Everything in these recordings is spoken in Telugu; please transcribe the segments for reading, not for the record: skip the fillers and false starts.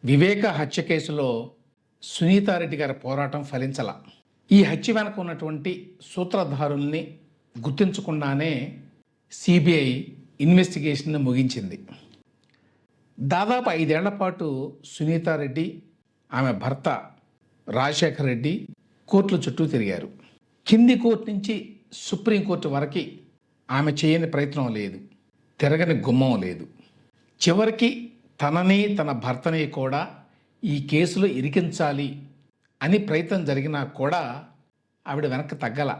వివేక హత్య కేసులో సునీతారెడ్డి గారి పోరాటం ఫలించల. ఈ హత్య వెనక ఉన్నటువంటి సూత్రధారుల్ని గుర్తించకుండానే సిబిఐ ఇన్వెస్టిగేషన్ను ముగించింది. దాదాపు 5 ఏళ్ల పాటు సునీతారెడ్డి, ఆమె భర్త రాజశేఖర్ రెడ్డి కోర్టుల చుట్టూ తిరిగారు. కింది కోర్టు నుంచి సుప్రీంకోర్టు వరకు ఆమె చేయని ప్రయత్నం లేదు, తిరగని గుమ్మం లేదు. చివరికి తనని తన భర్తని కూడా ఈ కేసులో ఇరికించాలి అని ప్రయత్నం జరిగినా కూడా ఆవిడ వెనక్కి తగ్గల.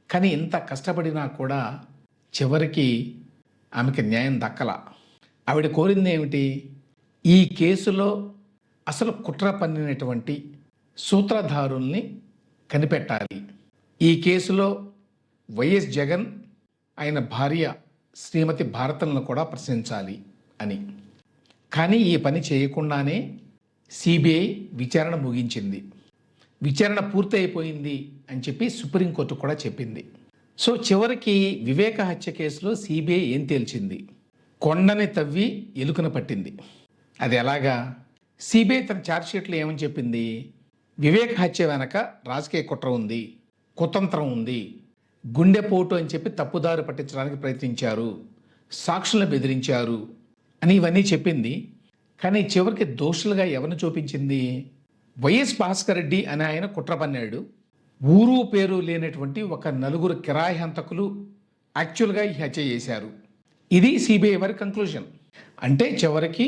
కానీ ఇంత కష్టపడినా కూడా చివరికి ఆమెకి న్యాయం దక్కల. ఆవిడ కోరింది ఏమిటి? ఈ కేసులో అసలు కుట్ర పన్నినటువంటి సూత్రధారుల్ని కనిపెట్టాలి. ఈ కేసులో వైఎస్ జగన్, ఆయన భార్య శ్రీమతి భారతలను కూడా ప్రశ్నించాలి అని. కానీ ఈ పని చేయకుండానే సిబిఐ విచారణ ముగించింది. విచారణ పూర్తి అయిపోయింది అని చెప్పి సుప్రీంకోర్టు కూడా చెప్పింది. సో చివరికి వివేక హత్య కేసులో సిబిఐ ఏం తేల్చింది? కొండని తవ్వి ఎలుకను పట్టింది. అది ఎలాగా? సిబిఐ తన ఛార్జ్షీట్లో ఏమని చెప్పింది? వివేక హత్య వెనక రాజకీయ కుట్ర ఉంది, కుతంత్రం ఉంది, గుండెపోటు అని చెప్పి తప్పుదారి పట్టించడానికి ప్రయత్నించారు, సాక్షులను బెదిరించారు అని ఇవన్నీ చెప్పింది. కానీ చివరికి దోషులుగా ఎవరిని చూపించింది? వైఎస్ భాస్కర్ రెడ్డి అనే ఆయన కుట్ర పన్నాడు. ఊరు పేరు లేనటువంటి ఒక 4 కిరాయి హంతకులు యాక్చువల్గా ఈ హత్య చేశారు. ఇది సిబిఐ వారి కంక్లూజన్. అంటే చివరికి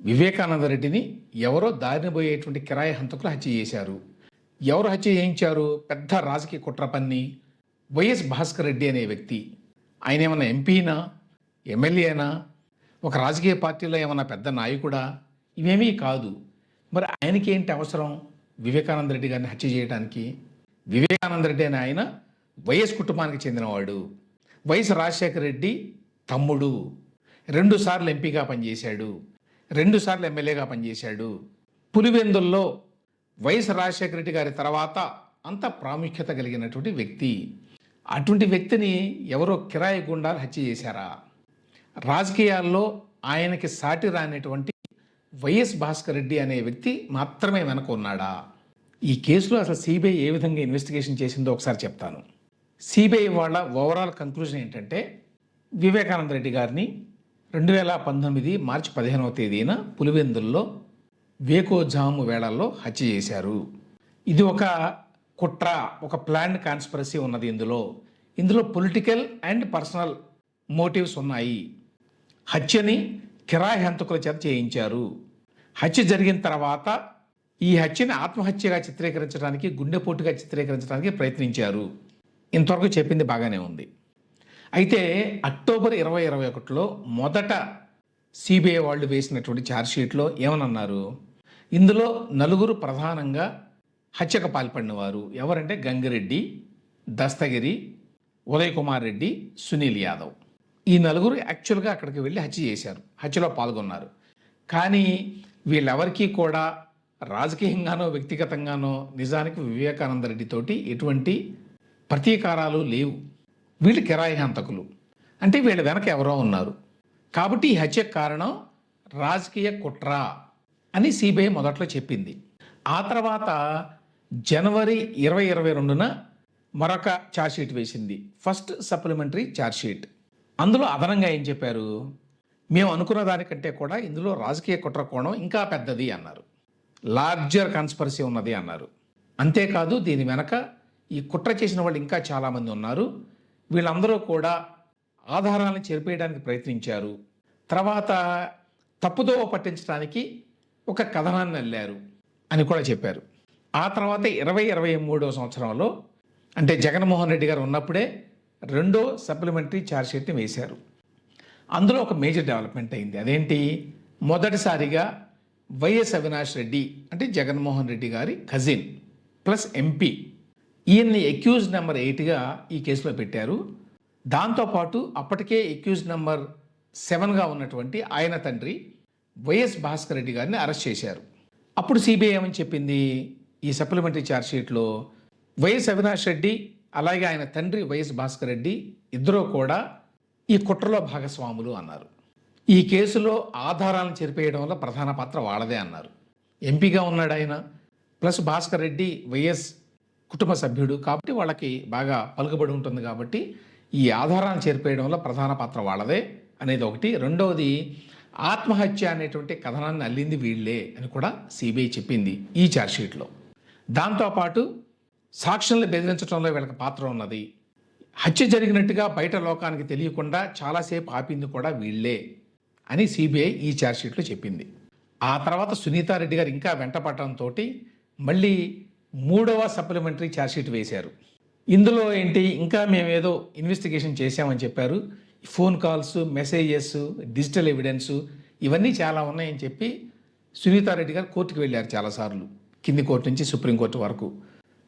వివేకానంద రెడ్డిని ఎవరో దారిని పోయేటువంటి కిరాయి హంతకులు హత్య చేశారు. ఎవరు హత్య చేయించారు? పెద్ద రాజకీయ కుట్ర పన్ని వైఎస్ భాస్కర్ రెడ్డి అనే వ్యక్తి. ఆయన ఏమన్నా ఎంపీనా, ఎమ్మెల్యేనా, ఒక రాజకీయ పార్టీలో ఏమన్నా పెద్ద నాయకుడా? ఇవేమీ కాదు. మరి ఆయనకి ఏంటి అవసరం వివేకానంద రెడ్డి గారిని హత్య చేయడానికి? వివేకానంద రెడ్డి అనే ఆయన వైఎస్ కుటుంబానికి చెందినవాడు. వైఎస్ రాజశేఖర రెడ్డి తమ్ముడు. 2 సార్లు ఎంపీగా పనిచేశాడు, 2 సార్లు ఎమ్మెల్యేగా పనిచేశాడు. పులివెందుల్లో వైఎస్ రాజశేఖర రెడ్డి గారి తర్వాత అంత ప్రాముఖ్యత కలిగినటువంటి వ్యక్తి. అటువంటి వ్యక్తిని ఎవరో కిరాయి గుండాలు హత్య చేశారా? రాజకీయాల్లో ఆయనకి సాటి రానటువంటి వైఎస్ భాస్కర్ రెడ్డి అనే వ్యక్తి మాత్రమే వెనక ఉన్నాడా? ఈ కేసులో అసలు సిబిఐ ఏ విధంగా ఇన్వెస్టిగేషన్ చేసిందో ఒకసారి చెప్తాను. సిబిఐ వాళ్ళ ఓవరాల్ కంక్లూజన్ ఏంటంటే, వివేకానంద రెడ్డి గారిని 2019 మార్చి 15వ తేదీన పులివెందుల్లో వేకోజాము వేళల్లో హత్య చేశారు. ఇది ఒక కుట్ర, ఒక ప్లాన్డ్ కాన్స్పిరసీ ఉన్నది. ఇందులో పొలిటికల్ అండ్ పర్సనల్ మోటివ్స్ ఉన్నాయి. హత్యని కిరాయి హంతకుల చేత చేయించారు. హత్య జరిగిన తర్వాత ఈ హత్యని ఆత్మహత్యగా చిత్రీకరించడానికి, గుండెపోటుగా చిత్రీకరించడానికి ప్రయత్నించారు. ఇంతవరకు చెప్పింది బాగానే ఉంది. అయితే అక్టోబర్ 2021లో మొదట సిబిఐ వాళ్ళు వేసినటువంటి ఛార్జ్షీట్లో ఏమనన్నారు? ఇందులో 4 ప్రధానంగా హత్యకు పాల్పడిన వారు ఎవరంటే గంగిరెడ్డి, దస్తగిరి, ఉదయ్ కుమార్ రెడ్డి, సునీల్ యాదవ్. ఈ 4 యాక్చువల్గా అక్కడికి వెళ్ళి హత్య చేశారు, హత్యలో పాల్గొన్నారు. కానీ వీళ్ళెవరికీ కూడా రాజకీయంగానో వ్యక్తిగతంగానో నిజానికి వివేకానంద రెడ్డితోటి ఎటువంటి ప్రతీకారాలు లేవు. వీళ్ళు కిరాయి హంతకులు, అంటే వీళ్ళ వెనక ఎవరో ఉన్నారు. కాబట్టి ఈ హత్యకు కారణం రాజకీయ కుట్ర అని సిబిఐ మొదట్లో చెప్పింది. ఆ తర్వాత జనవరి 2022న మరొక ఛార్జ్షీట్ వేసింది, ఫస్ట్ సప్లిమెంటరీ ఛార్జ్షీట్. అందులో అదనంగా ఏం చెప్పారు? మేము అనుకున్న దానికంటే కూడా ఇందులో రాజకీయ కుట్ర కోణం ఇంకా పెద్దది అన్నారు. లార్జర్ కాన్స్పిరసీ ఉన్నది అన్నారు. అంతేకాదు, దీని వెనక ఈ కుట్ర చేసిన వాళ్ళు ఇంకా చాలామంది ఉన్నారు. వీళ్ళందరూ కూడా ఆధారాలను చెరిపేయడానికి ప్రయత్నించారు. తర్వాత తప్పుదోవ పట్టించడానికి ఒక కథనాన్ని అల్లారు అని కూడా చెప్పారు. ఆ తర్వాత 2023వ సంవత్సరంలో, అంటే జగన్మోహన్ రెడ్డి గారు ఉన్నప్పుడే 2వ సప్లిమెంటరీ ఛార్జ్షీట్ని వేశారు. అందులో ఒక మేజర్ డెవలప్మెంట్ అయింది. అదేంటి? మొదటిసారిగా వైఎస్ అవినాష్ రెడ్డి, అంటే జగన్మోహన్ రెడ్డి గారి కజిన్ ప్లస్ ఎంపీ, ఈయన్ని అక్యూజ్ నెంబర్ 8గా ఈ కేసులో పెట్టారు. దాంతోపాటు అప్పటికే అక్యూజ్ నెంబర్ 7గా ఉన్నటువంటి ఆయన తండ్రి వైఎస్ భాస్కర్ రెడ్డి గారిని అరెస్ట్ చేశారు. అప్పుడు సిబిఐ ఏమని చెప్పింది? ఈ సప్లిమెంటరీ ఛార్జ్షీట్లో వైఎస్ అవినాష్ రెడ్డి అలాగే ఆయన తండ్రి వైఎస్ భాస్కర్ రెడ్డి ఇద్దరూ కూడా ఈ కుట్రలో భాగస్వాములు అన్నారు. ఈ కేసులో ఆధారాలను చెరిపేయడంలో ప్రధాన పాత్ర వాళ్ళదే అన్నారు. ఎంపీగా ఉన్నాడు ఆయన, ప్లస్ భాస్కర్ రెడ్డి వైఎస్ కుటుంబ సభ్యుడు కాబట్టి వాళ్ళకి బాగా పలుకుబడి ఉంటుంది కాబట్టి ఈ ఆధారాలను చేర్పేయడంలో ప్రధాన పాత్ర వాళ్ళదే అనేది ఒకటి. రెండవది, ఆత్మహత్య అనేటువంటి కథనాన్ని అల్లింది వీళ్ళే అని కూడా సిబిఐ చెప్పింది ఈ ఛార్జ్షీట్లో. దాంతోపాటు సాక్షుల్ని బెదిరించడంలో వీళ్ళకి పాత్ర ఉన్నది. హత్య జరిగినట్టుగా బయట లోకానికి తెలియకుండా చాలాసేపు ఆపింది కూడా వీళ్ళే అని సిబిఐ ఈ ఛార్జ్షీట్లో చెప్పింది. ఆ తర్వాత సునీతారెడ్డి గారు ఇంకా వెంటపడటంతో మళ్ళీ 3వ సప్లిమెంటరీ ఛార్జ్షీట్ వేశారు. ఇందులో ఏంటి, ఇంకా మేమేదో ఇన్వెస్టిగేషన్ చేశామని చెప్పారు. Phone calls, messages, digital evidence ఇవన్నీ చాలా ఉన్నాయని చెప్పి సునీతారెడ్డి గారు కోర్టుకు వెళ్ళారు చాలాసార్లు, కింది కోర్టు నుంచి సుప్రీంకోర్టు వరకు.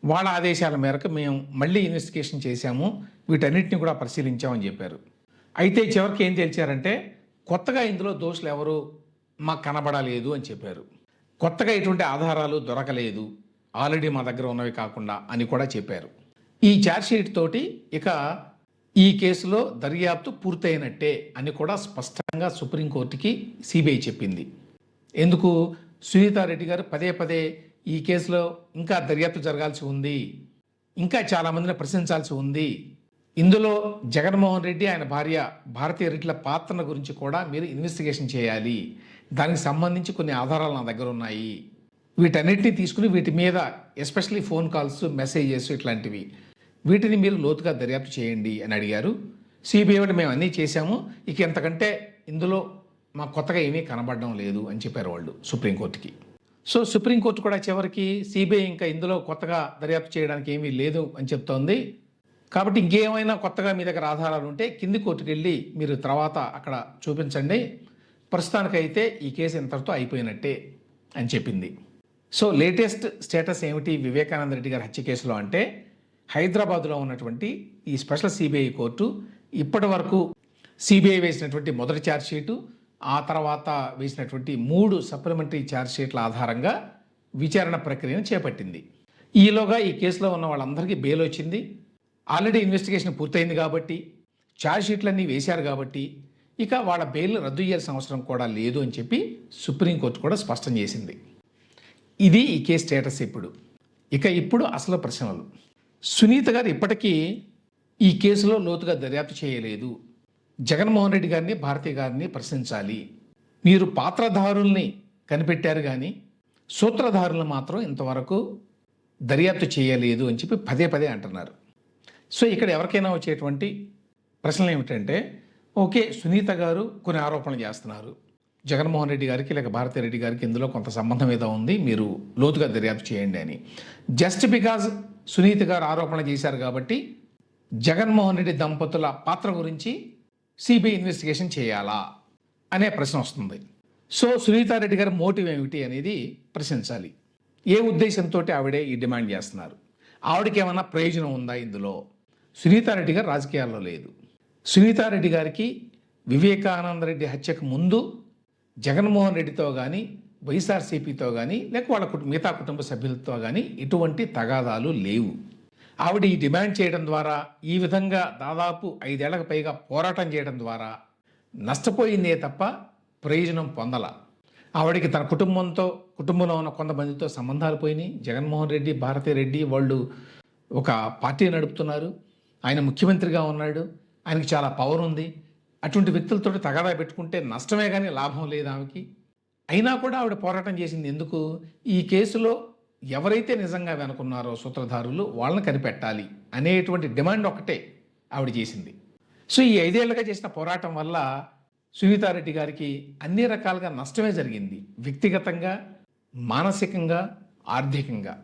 వాళ్ళ ఆదేశాల మేరకు మేము మళ్ళీ ఇన్వెస్టిగేషన్ చేశాము, వీటన్నిటిని కూడా పరిశీలించామని చెప్పారు. అయితే చివరికి ఏం తేల్చారంటే కొత్తగా ఇందులో దోషులు ఎవరు మాకు కనబడలేదు అని చెప్పారు. కొత్తగా ఎటువంటి ఆధారాలు దొరకలేదు, ఆల్రెడీ మా దగ్గర ఉన్నవి కాకుండా అని కూడా చెప్పారు. ఈ ఛార్జ్షీట్ తోటి ఇక ఈ కేసులో దర్యాప్తు పూర్తయినట్టే అని కూడా స్పష్టంగా సుప్రీంకోర్టుకి సిబిఐ చెప్పింది. ఎందుకు, సునీతారెడ్డి గారు పదే పదే ఈ కేసులో ఇంకా దర్యాప్తు జరగాల్సి ఉంది, ఇంకా చాలామందిని ప్రశ్నించాల్సి ఉంది, ఇందులో జగన్మోహన్ రెడ్డి ఆయన భార్య భారతీయ రెడ్డిల పాత్రల గురించి కూడా మీరు ఇన్వెస్టిగేషన్ చేయాలి, దానికి సంబంధించి కొన్ని ఆధారాలు నా దగ్గర ఉన్నాయి, వీటన్నిటిని తీసుకుని వీటి మీద ఎస్పెషల్లీ ఫోన్ కాల్స్, మెసేజెస్ ఇట్లాంటివి వీటిని మీరు లోతుగా దర్యాప్తు చేయండి అని అడిగారు. సిబిఐ వాళ్ళు మేము అన్నీ చేశాము, ఇక ఎంతకంటే ఇందులో మాకు కొత్తగా ఏమీ కనబడడం లేదు అని చెప్పారు వాళ్ళు సుప్రీంకోర్టుకి. సో సుప్రీంకోర్టు కూడా చివరికి సిబిఐ ఇంకా ఇందులో కొత్తగా దర్యాప్తు చేయడానికి ఏమీ లేదు అని చెప్తోంది. కాబట్టి ఇంకేమైనా కొత్తగా మీ దగ్గర ఆధారాలు ఉంటే కింది కోర్టుకు వెళ్ళి మీరు తర్వాత అక్కడ చూపించండి, ప్రస్తుతానికైతే ఈ కేసు ఇంతటితో అయిపోయినట్టే అని చెప్పింది. సో లేటెస్ట్ స్టేటస్ ఏమిటి వివేకానంద రెడ్డి గారి హత్య కేసులో అంటే, హైదరాబాద్లో ఉన్నటువంటి ఈ స్పెషల్ సిబిఐ కోర్టు ఇప్పటి వరకు సిబిఐ వేసినటువంటి మొదటి ఛార్జ్షీటు, ఆ తర్వాత వేసినటువంటి 3 సప్లిమెంటరీ ఛార్జ్షీట్ల ఆధారంగా విచారణ ప్రక్రియను చేపట్టింది. ఈలోగా ఈ కేసులో ఉన్న వాళ్ళందరికీ బెయిల్ వచ్చింది. ఆల్రెడీ ఇన్వెస్టిగేషన్ పూర్తయింది కాబట్టి, ఛార్జ్షీట్లన్నీ వేశారు కాబట్టి ఇక వాళ్ళ బెయిల్ రద్దు చేయాల్సిన అవసరం కూడా లేదు అని చెప్పి సుప్రీంకోర్టు కూడా స్పష్టం చేసింది. ఇది ఈ కేసు స్టేటస్. ఇప్పుడు అసలు ప్రశ్నలు. సునీత గారు ఇప్పటికీ ఈ కేసులో లోతుగా దర్యాప్తు చేయలేదు. జగన్మోహన్ రెడ్డి గారిని, భారతి గారిని ప్రశ్నించాలి. మీరు పాత్రధారుల్ని కనిపెట్టారు కానీ సూత్రధారులను మాత్రం ఇంతవరకు దర్యాప్తు చేయలేదు అని చెప్పి పదే పదే అంటున్నారు. సో ఇక్కడ ఎవరికైనా వచ్చేటువంటి ప్రశ్నలు ఏమిటంటే, ఓకే సునీత గారు కొన్ని ఆరోపణలు చేస్తున్నారు, జగన్మోహన్ రెడ్డి గారికి లేక భారతీ రెడ్డి గారికి ఇందులో కొంత సంబంధం ఏదో ఉంది, మీరు లోతుగా దర్యాప్తు చేయండి అని. జస్ట్ బికాజ్ సునీత గారు ఆరోపణ చేశారు కాబట్టి జగన్మోహన్ రెడ్డి దంపతుల పాత్ర గురించి సిబిఐ ఇన్వెస్టిగేషన్ చేయాలా అనే ప్రశ్న వస్తుంది. సో సునీతారెడ్డి గారి మోటివ్ ఏమిటి అనేది ప్రశ్నించాలి. ఏ ఉద్దేశంతో ఆవిడే ఈ డిమాండ్ చేస్తున్నారు, ఆవిడకి ఏమైనా ప్రయోజనం ఉందా ఇందులో? సునీతారెడ్డి గారు రాజకీయాల్లో లేదు. సునీతారెడ్డి గారికి వివేకానంద రెడ్డి హత్యకు ముందు జగన్మోహన్ రెడ్డితో కానీ, వైఎస్ఆర్సీపీతో కానీ, లేక వాళ్ళ మిగతా కుటుంబ సభ్యులతో కానీ ఎటువంటి తగాదాలు లేవు. ఆవిడ ఈ డిమాండ్ చేయడం ద్వారా, ఈ విధంగా దాదాపు 5 ఏళ్లకు పైగా పోరాటం చేయడం ద్వారా నష్టపోయిందే తప్ప ప్రయోజనం పొందల. ఆవిడకి తన కుటుంబంలో ఉన్న కొంతమందితో సంబంధాలు పోయినాయి. జగన్మోహన్ రెడ్డి, భారతీ రెడ్డి వాళ్ళు ఒక పార్టీ నడుపుతున్నారు, ఆయన ముఖ్యమంత్రిగా ఉన్నాడు, ఆయనకి చాలా పవర్ ఉంది. అటువంటి వ్యక్తులతో తగాదా పెట్టుకుంటే నష్టమే కానీ లాభం లేదు ఆమెకి. అయినా కూడా ఆవిడ పోరాటం చేసింది ఎందుకు? ఈ కేసులో ఎవరైతే నిజంగా వెనుకున్నారో సూత్రధారులు వాళ్ళని కనిపెట్టాలి అనేటువంటి డిమాండ్ ఒకటే ఆవిడ చేసింది. సో ఈ 5 ఏళ్లుగా చేసిన పోరాటం వల్ల సునీతారెడ్డి గారికి అన్ని రకాలుగా నష్టమే జరిగింది. వ్యక్తిగతంగా, మానసికంగా, ఆర్థికంగా.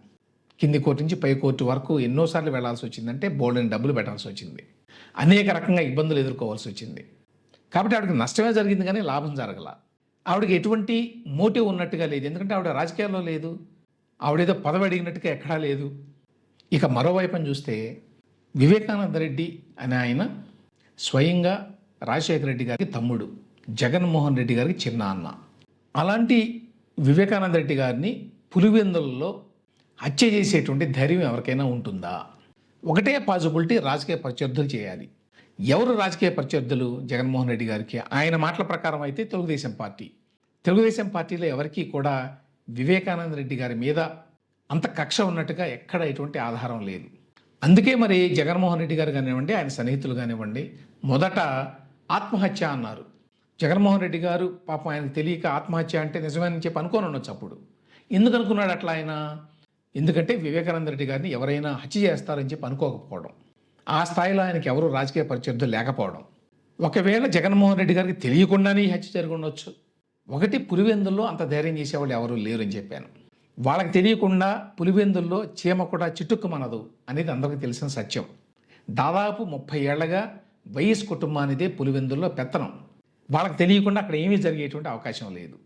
కింది కోర్టు నుంచి పై కోర్టు వరకు ఎన్నోసార్లు వెళ్లాల్సి వచ్చిందంటే బోల్డెన్ డబ్బులు పెట్టాల్సి వచ్చింది, అనేక రకంగా ఇబ్బందులు ఎదుర్కోవాల్సి వచ్చింది. కాబట్టి ఆవిడకి నష్టమే జరిగింది కానీ లాభం జరగల. ఆవిడకి ఎటువంటి మోటివ్ ఉన్నట్టుగా లేదు, ఎందుకంటే ఆవిడ రాజకీయాల్లో లేదు, ఆవిడేదో పదవి అడిగినట్టుగా ఎక్కడా లేదు. ఇక మరోవైపున చూస్తే వివేకానంద రెడ్డి అనే ఆయన స్వయంగా రాజశేఖర రెడ్డి గారికి తమ్ముడు, జగన్మోహన్ రెడ్డి గారికి చిన్న అన్న. అలాంటి వివేకానంద రెడ్డి గారిని పులివెందులలో హత్య చేసేటువంటి ధైర్యం ఎవరికైనా ఉంటుందా? ఒకటే పాజిబిలిటీ, రాజకీయ ప్రత్యర్థులు చేయాలి. ఎవరు రాజకీయ ప్రత్యర్థులు జగన్మోహన్ రెడ్డి గారికి? ఆయన మాటల ప్రకారం అయితే తెలుగుదేశం పార్టీ. తెలుగుదేశం పార్టీలో ఎవరికీ కూడా వివేకానంద రెడ్డి గారి మీద అంత కక్ష ఉన్నట్టుగా ఎక్కడ ఎటువంటి ఆధారం లేదు. అందుకే మరి జగన్మోహన్ రెడ్డి గారు కానివ్వండి, ఆయన సన్నిహితులు కానివ్వండి, మొదట ఆత్మహత్య అన్నారు. జగన్మోహన్ రెడ్డి గారు పాపం ఆయనకు తెలియక ఆత్మహత్య అంటే నిజమని చెప్పి అనుకోని ఉండొచ్చు అప్పుడు. ఎందుకు అనుకున్నాడు అట్లా ఆయన? ఎందుకంటే వివేకానంద రెడ్డి గారిని ఎవరైనా హత్య చేస్తారని చెప్పి అనుకోకపోవడం, ఆ స్థాయిలో ఆయనకి ఎవరు రాజకీయ ప్రత్యర్థులు లేకపోవడం. ఒకవేళ జగన్మోహన్ రెడ్డి గారికి తెలియకుండానే ఈ హత్య జరిగి ఉండొచ్చు. ఒకటి, పులివెందుల్లో అంత ధైర్యం చేసేవాళ్ళు ఎవరు లేరని చెప్పాను. వాళ్ళకి తెలియకుండా పులివెందుల్లో చీమ కూడా చిటుక్కుమనదు అనేది అందరికీ తెలిసిన సత్యం. దాదాపు 30 ఏళ్లగా వైఎస్ కుటుంబానిదే పులివెందుల్లో పెత్తనం. వాళ్ళకి తెలియకుండా అక్కడ ఏమీ జరిగేటువంటి అవకాశం లేదు.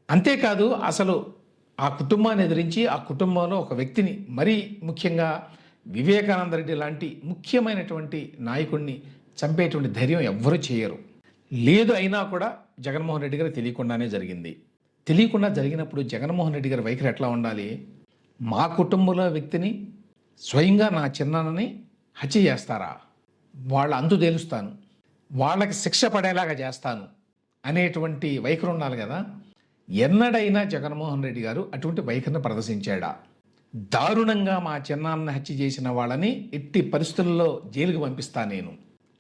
అంతేకాదు, అసలు ఆ కుటుంబాన్ని ఎదిరించి ఆ కుటుంబంలో ఒక వ్యక్తిని, మరీ ముఖ్యంగా వివేకానంద రెడ్డి లాంటి ముఖ్యమైనటువంటి నాయకుడిని చంపేటువంటి ధైర్యం ఎవ్వరూ చేయరు. లేదు, అయినా కూడా జగన్మోహన్ రెడ్డి గారికి తెలియకుండానే జరిగింది. తెలియకుండా జరిగినప్పుడు జగన్మోహన్ రెడ్డి గారి వైఖరి ఎట్లా ఉండాలి? మా కుటుంబంలో వ్యక్తిని స్వయంగా నా చిన్నాన్నని హత్య చేస్తారా? వాళ్ళ అంతు తేలుస్తాను, వాళ్ళకి శిక్ష పడేలాగా చేస్తాను అనేటువంటి వైఖరి ఉండాలి కదా. ఎన్నడైనా జగన్మోహన్ రెడ్డి గారు అటువంటి వైఖరిని ప్రదర్శించాడా? దారుణంగా మా చిన్నాన్న హత్య చేసిన వాళ్ళని ఎట్టి పరిస్థితుల్లో జైలుకు పంపిస్తా నేను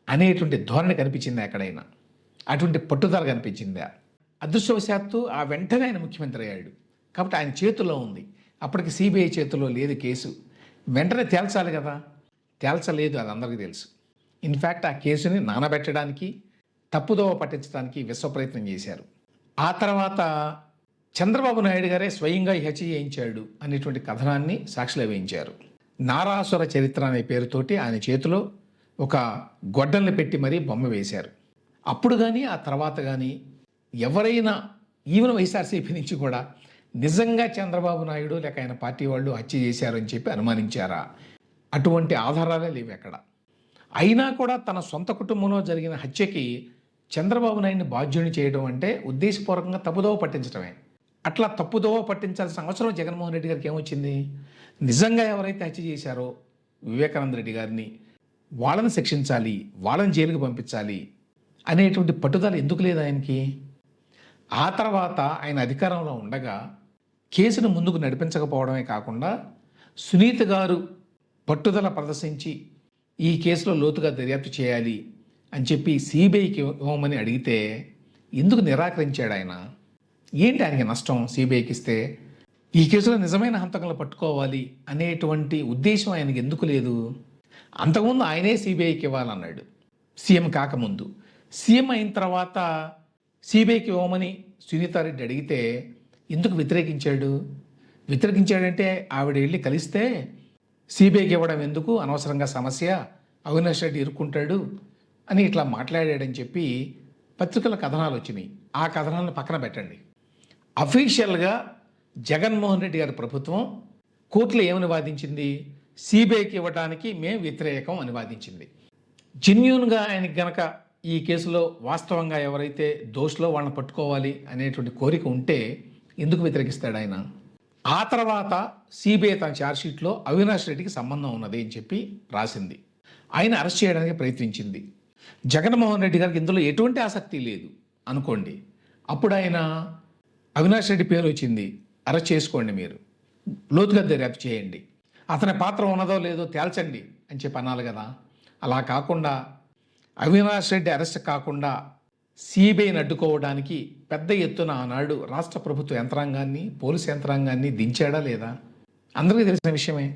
అనేటువంటి ధోరణి కనిపించిందా ఎక్కడైనా? అటువంటి పట్టుదల కనిపించిందా? అదృష్టవశాత్తు ఆ వెంటనే ఆయన ముఖ్యమంత్రి అయ్యాడు కాబట్టి ఆయన చేతుల్లో ఉంది. అప్పటికి సిబిఐ చేతుల్లో లేదు కేసు. వెంటనే తేల్చాలి కదా, తేల్చలేదు, అది అందరికీ తెలుసు. ఇన్ఫ్యాక్ట్ ఆ కేసుని నానబెట్టడానికి, తప్పుదోవ పట్టించడానికి విశ్వ ప్రయత్నం చేశారు. ఆ తర్వాత చంద్రబాబు నాయుడు గారే స్వయంగా ఈ హత్య చేయించాడు అనేటువంటి కథనాన్ని సాక్షిలో వేయించారు. నారాసుర చరిత్ర అనే పేరుతోటి ఆయన చేతిలో ఒక గొడ్డల్ని పెట్టి మరీ బొమ్మ వేశారు. అప్పుడు కానీ ఆ తర్వాత కానీ ఎవరైనా, ఈవెన్ వైఎస్ఆర్సీపీ నుంచి కూడా, నిజంగా చంద్రబాబు నాయుడు లేక ఆయన పార్టీ వాళ్ళు హత్య చేశారని చెప్పి అనుమానించారా? అటువంటి ఆధారాలే లేవు ఎక్కడ. అయినా కూడా తన సొంత కుటుంబంలో జరిగిన హత్యకి చంద్రబాబు నాయుడిని బాధ్యుని చేయడం అంటే ఉద్దేశపూర్వకంగా తప్పుదోవ పట్టించడమే. అట్లా తప్పుదోవ పట్టించాల్సిన అవసరం జగన్మోహన్ రెడ్డి గారికి ఏమొచ్చింది? నిజంగా ఎవరైతే హత్య చేశారో వివేకానంద రెడ్డి గారిని, వాళ్ళని శిక్షించాలి, వాళ్ళని జైలుకు పంపించాలి అనేటువంటి పట్టుదల ఎందుకు లేదు ఆయనకి? ఆ తర్వాత ఆయన అధికారంలో ఉండగా కేసును ముందుకు నడిపించకపోవడమే కాకుండా సునీత గారు పట్టుదల ప్రదర్శించి ఈ కేసులో లోతుగా దర్యాప్తు చేయాలి అని చెప్పి సిబిఐకి ఇవ్వమని అడిగితే ఎందుకు నిరాకరించాడు ఆయన? ఏంటి ఆయనకి నష్టం సిబిఐకి ఇస్తే? ఈ కేసులో నిజమైన హంతకులను పట్టుకోవాలి అనేటువంటి ఉద్దేశం ఆయనకి ఎందుకు లేదు? అంతకుముందు ఆయనే సిబిఐకి ఇవ్వాలన్నాడు సీఎం కాకముందు. సీఎం అయిన తర్వాత సిబిఐకి ఇవ్వమని సునీతారెడ్డి అడిగితే ఎందుకు వ్యతిరేకించాడు? వ్యతిరేకించాడంటే ఆవిడ వెళ్ళి కలిస్తే సిబిఐకి ఇవ్వడం ఎందుకు, అనవసరంగా సమస్య, అవినాష్ రెడ్డి ఇరుక్కుంటాడు అని ఇట్లా మాట్లాడాడని చెప్పి పత్రికల కథనాలు వచ్చినాయి. ఆ కథనాలను పక్కన పెట్టండి. అఫీషియల్గా జగన్మోహన్ రెడ్డి గారి ప్రభుత్వం కోర్టులో ఏమని వాదించింది? సిబిఐకి ఇవ్వడానికి మేము వ్యతిరేకం అని వాదించింది. జెన్యూన్గా ఆయనకి గనక ఈ కేసులో వాస్తవంగా ఎవరైతే దోషులో వాళ్ళని పట్టుకోవాలి అనేటువంటి కోరిక ఉంటే ఎందుకు వ్యతిరేకిస్తాడు ఆయన? ఆ తర్వాత సిబిఐ తన ఛార్జ్షీట్లో అవినాష్ రెడ్డికి సంబంధం ఉన్నది అని చెప్పి రాసింది. ఆయన అరెస్ట్ చేయడానికి ప్రయత్నించింది. జగన్మోహన్ రెడ్డి గారికి ఇందులో ఎటువంటి ఆసక్తి లేదు అనుకోండి. అప్పుడు ఆయన అవినాష్ రెడ్డి పేరు వచ్చింది, అరెస్ట్ చేసుకోండి, మీరు లోతుగా దర్యాప్తు చేయండి, అతని పాత్ర ఉన్నదో లేదో తేల్చండి అని చెప్పి అనాలి కదా. అలా కాకుండా అవినాష్ రెడ్డి అరెస్ట్ కాకుండా సిబిఐని అడ్డుకోవడానికి పెద్ద ఎత్తున ఆనాడు రాష్ట్ర ప్రభుత్వ యంత్రాంగాన్ని, పోలీసు యంత్రాంగాన్ని దించాడా లేదా? అందరికీ తెలిసిన విషయమే.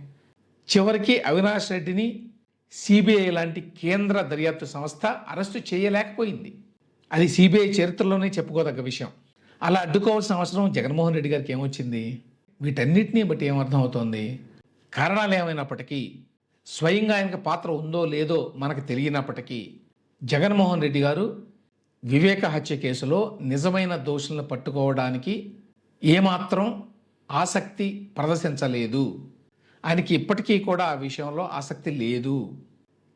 చివరికి అవినాష్ రెడ్డిని సిబిఐ లాంటి కేంద్ర దర్యాప్తు సంస్థ అరెస్టు చేయలేకపోయింది. అది సిబిఐ చరిత్రలోనే చెప్పుకోదగ్గ విషయం. అలా అడ్డుకోవాల్సిన అవసరం జగన్మోహన్ రెడ్డి గారికి ఏమొచ్చింది? వీటన్నిటినీ బట్టి ఏమర్థం అవుతోంది? కారణాలు ఏమైనప్పటికీ, స్వయంగా ఆయనకు పాత్ర ఉందో లేదో మనకు తెలియనప్పటికీ, జగన్మోహన్ రెడ్డి గారు వివేక హత్య కేసులో నిజమైన దోషులను పట్టుకోవడానికి ఏమాత్రం ఆసక్తి ప్రదర్శించలేదు. ఆయనకి ఇప్పటికీ కూడా ఆ విషయంలో ఆసక్తి లేదు.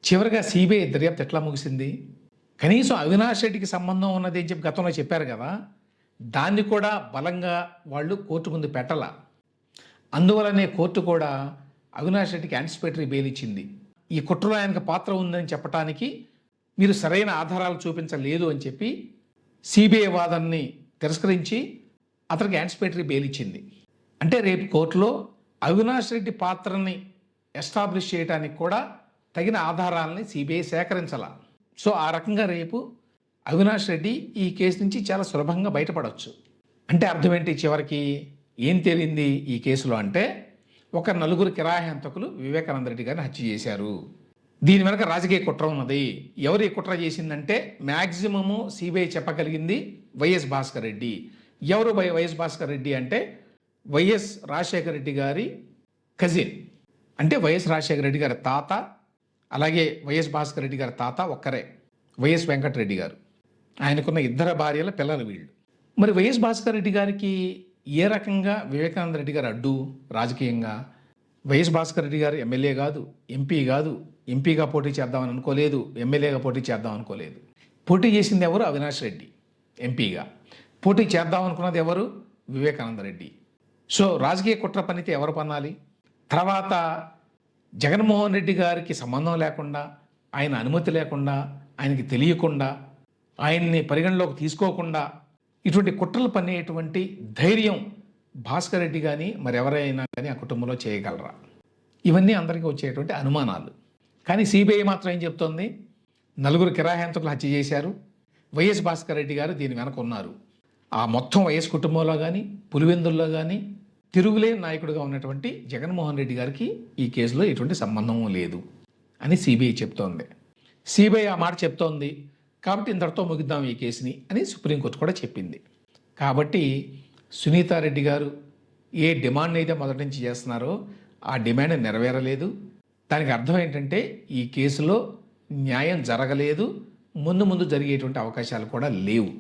చివరిగా సిబిఐ దర్యాప్తు ఎట్లా ముగిసింది? కనీసం అవినాష్ రెడ్డికి సంబంధం ఉన్నది అని చెప్పి గతంలో చెప్పారు కదా, దాన్ని కూడా బలంగా వాళ్ళు కోర్టు ముందు పెట్టాల. అందువలనే కోర్టు కూడా అవినాష్ రెడ్డికి యాంటిసిపేటరీ బెయిల్ ఇచ్చింది. ఈ కుట్రలో ఆయనకు పాత్ర ఉందని చెప్పడానికి మీరు సరైన ఆధారాలు చూపించలేదు అని చెప్పి సిబిఐ వాదనని తిరస్కరించి అతనికి యాంటిసిపేటరీ బెయిల్ ఇచ్చింది. అంటే రేపు కోర్టులో అవినాష్ రెడ్డి పాత్రని ఎస్టాబ్లిష్ చేయడానికి కూడా తగిన ఆధారాలని సిబిఐ సేకరించాల. సో ఆ రకంగా రేపు అవినాష్ రెడ్డి ఈ కేసు నుంచి చాలా సులభంగా బయటపడవచ్చు. అంటే అర్థం ఏంటి? చివరికి ఏం తేలింది ఈ కేసులో అంటే, ఒక నలుగురు కిరాయి హంతకులు వివేకానంద రెడ్డి గారిని హత్య చేశారు. దీని వెనక రాజకీయ కుట్ర ఉన్నది. ఎవరు ఈ కుట్ర చేసిందంటే మ్యాక్సిమము సిబిఐ చెప్పగలిగింది వైఎస్ భాస్కర్ రెడ్డి. ఎవరు వైఎస్ భాస్కర్ రెడ్డి అంటే వైఎస్ రాజశేఖర రెడ్డి గారి కజిన్. అంటే వైఎస్ రాజశేఖర రెడ్డి గారి తాత, అలాగే వైఎస్ భాస్కర్ రెడ్డి గారి తాత ఒక్కరే, వైఎస్ వెంకటరెడ్డి గారు. ఆయనకున్న ఇద్దరు భార్యల పిల్లలు వీళ్ళు. మరి వైఎస్ భాస్కర్ రెడ్డి గారికి ఏ రకంగా వివేకానంద రెడ్డి గారు అడ్డు రాజకీయంగా? వైఎస్ భాస్కర్ రెడ్డి గారు ఎమ్మెల్యే కాదు, ఎంపీ కాదు. ఎంపీగా పోటీ చేద్దామని అనుకోలేదు, ఎమ్మెల్యేగా పోటీ చేద్దాం అనుకోలేదు. పోటీ చేసింది ఎవరు? అవినాష్ రెడ్డి. ఎంపీగా పోటీ చేద్దాం అనుకున్నది ఎవరు? వివేకానంద రెడ్డి. సో రాజకీయ కుట్ర పనితే ఎవరు పన్నాలి? తర్వాత జగన్మోహన్ రెడ్డి గారికి సంబంధం లేకుండా, ఆయన అనుమతి లేకుండా, ఆయనకి తెలియకుండా, ఆయన్ని పరిగణలోకి తీసుకోకుండా ఇటువంటి కుట్రలు పనేటువంటి ధైర్యం భాస్కర్ రెడ్డి కానీ మరెవరైనా కానీ ఆ కుటుంబంలో చేయగలరా? ఇవన్నీ అందరికీ వచ్చేటువంటి అనుమానాలు. కానీ సిబిఐ మాత్రం ఏం చెప్తోంది? నలుగురు కిరాయి హంతకులు హత్య చేశారు, వైఎస్ భాస్కర్ రెడ్డి గారు దీని వెనక ఉన్నారు. ఆ మొత్తం వైఎస్ కుటుంబంలో కానీ, పులివెందుల్లో కానీ తిరుగులేని నాయకుడిగా ఉన్నటువంటి జగన్మోహన్ రెడ్డి గారికి ఈ కేసులో ఎటువంటి సంబంధం లేదు అని సిబిఐ చెప్తోంది. సిబిఐ ఆ మాట చెప్తోంది కాబట్టి ఇంతటితో ముగిద్దాం ఈ కేసుని అని సుప్రీంకోర్టు కూడా చెప్పింది. కాబట్టి సునీతారెడ్డి గారు ఏ డిమాండ్ అయితే మొదటి నుంచి చేస్తున్నారో ఆ డిమాండ్ నెరవేరలేదు. దానికి అర్థం ఏంటంటే ఈ కేసులో న్యాయం జరగలేదు, ముందు జరిగేటువంటి అవకాశాలు కూడా లేవు.